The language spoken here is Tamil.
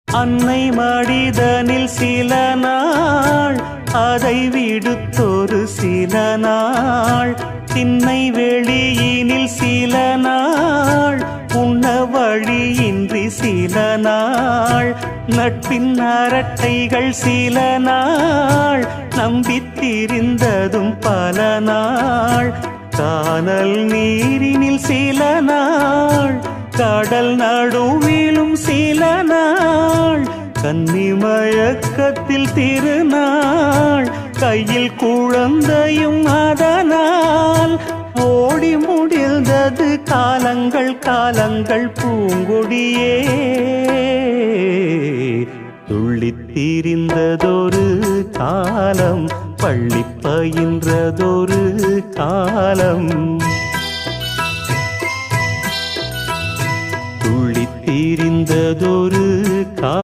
அன்னை மடிதனில் சில நாள் அதை விடுத்தொரு சில நாள் திண்ணை வெளியினில் சில நாள் உண்ண வழியின்றி சில நாள் நட்பின் அரட்டைகள் சில நாள் நம்பித்திரிந்ததும் பல நாள் கானல் நீரினில் சில நாள் கடல் நடுவிலும் சில நாள் கன்னிமயக்கத்தில் திருநாள் கையில் குழந்தையும் அதனால் ஓடி முடிந்தது காலங்கள் காலங்கள் பூங்கொடியே துள்ளித் திரிந்ததொரு